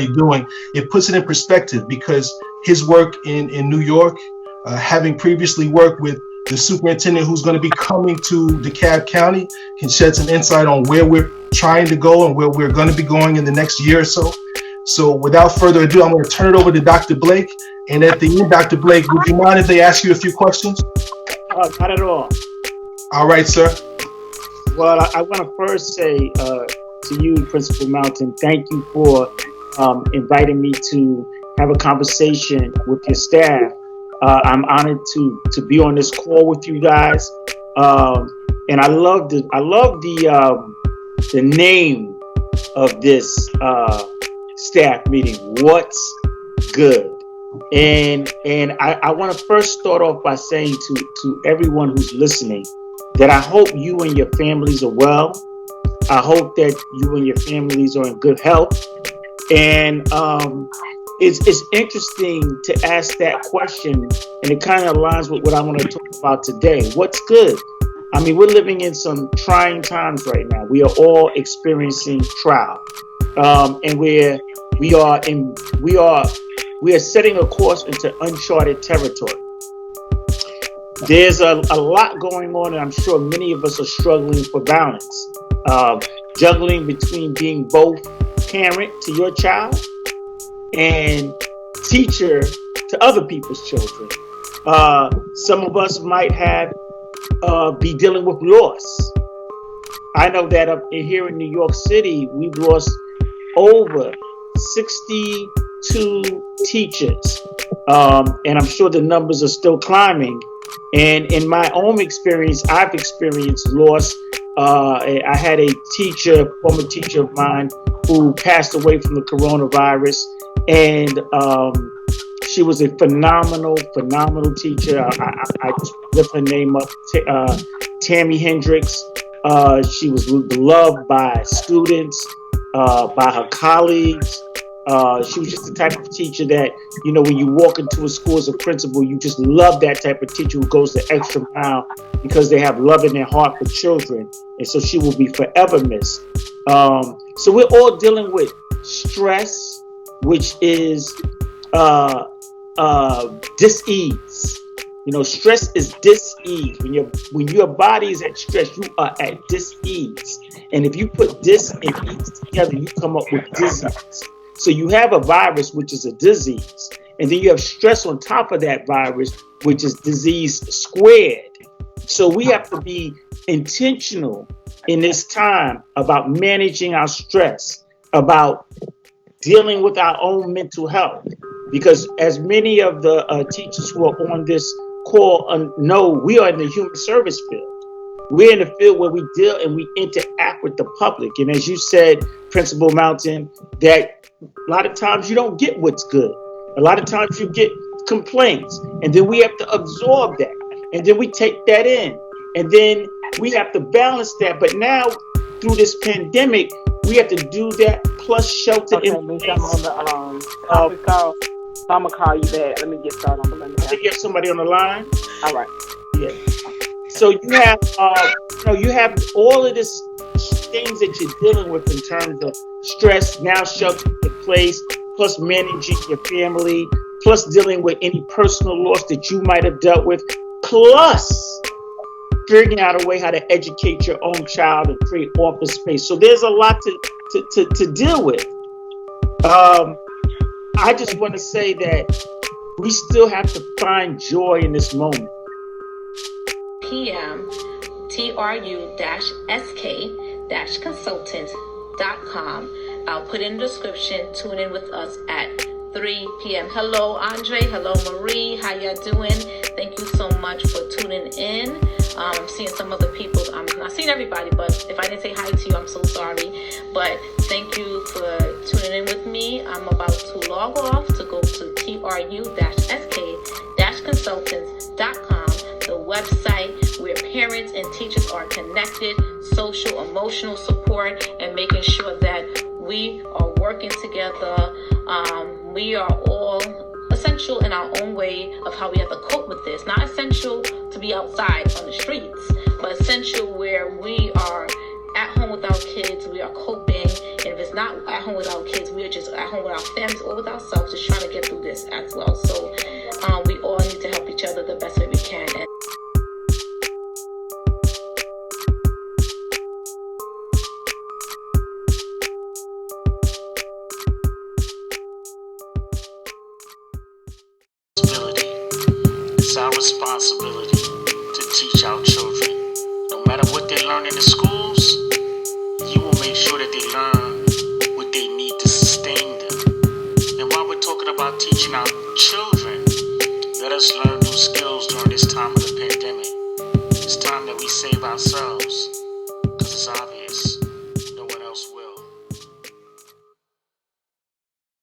they're doing, it puts it in perspective, because his work in New York, having previously worked with the superintendent who's going to be coming to DeKalb County, can shed some insight on where we're trying to go and where we're going to be going in the next year or so. So without further ado, I'm going to turn it over to Dr. Blake. And at the end, Dr. Blake, would you mind if they ask you a few questions? Not at all. All right, sir. Well, I want to first say to you, Principal Mountain, thank you for inviting me to have a conversation with your staff. I'm honored to be on this call with you guys, and I love the name of this staff meeting. What's good? And I want to first start off by saying to everyone who's listening that I hope you and your families are well. I hope that you and your families are in good health. And it's interesting to ask that question, and it kind of aligns with what I want to talk about today. What's good? I mean, we're living in some trying times right now. We are all experiencing trial, and we are setting a course into uncharted territory. There's a lot going on, and I'm sure many of us are struggling for balance, juggling between being both parent to your child and teacher to other people's children. Some of us might be dealing with loss. I know that up here in New York City, we've lost over 62 teachers, and I'm sure the numbers are still climbing. And in my own experience, I've experienced loss. I had a former teacher of mine, who passed away from the coronavirus, and she was a phenomenal teacher. I just lift her name up, Tammy Hendricks. She was beloved by students, by her colleagues. She was just the type of teacher that, when you walk into a school as a principal, you just love that type of teacher who goes the extra mile because they have love in their heart for children. And so she will be forever missed. So we're all dealing with stress, which is dis-ease. Stress is dis-ease. When your body is at stress, you are at dis-ease. And if you put dis and ease together, you come up with disease. So you have a virus, which is a disease, and then you have stress on top of that virus, which is disease squared. So we have to be intentional in this time about managing our stress, about dealing with our own mental health, because as many of the teachers who are on this call know, we are in the human service field. We're in the field where we deal and we interact with the public. And as you said, Principal Mountain, that a lot of times you don't get what's good. A lot of times you get complaints, and then we have to absorb that, and then we take that in, and then we have to balance that. But now through this pandemic, we have to do that plus shelter in place. I'm on the call. So I'm gonna call you back. Let me get started on the line. I think you have somebody on the line. All right. Yeah. So you have all of this things that you're dealing with in terms of stress, now shelter in place, plus managing your family, plus dealing with any personal loss that you might have dealt with, plus figuring out a way how to educate your own child and create office space. So there's a lot to deal with. I just want to say that we still have to find joy in this moment. PM TRU-SK-consultant.com. I'll put in the description. Tune in with us at 3 p.m. Hello, Andre. Hello, Marie. How y'all doing? Thank you so much for tuning in. I'm seeing some other people. I'm not seeing everybody, but if I didn't say hi to you, I'm so sorry. But thank you for tuning in with me. I'm about to log off to go to TRU-SK-consultants.com, the website where parents and teachers are connected, social, emotional support, and making sure that we are working together. We are all essential in our own way of how we have to cope with this. Not essential to be outside on the streets, but essential where we are at home with our kids. We are coping, and if it's not at home with our kids. We are just at home with our families or with ourselves, just trying to get through this as well. So we all need to help each other the best way we can. And it's our responsibility to teach our children. No matter what they learn in the schools, you will make sure that they learn what they need to sustain them. And while we're talking about teaching our children, let us learn new skills during this time of the pandemic. It's time that we save ourselves.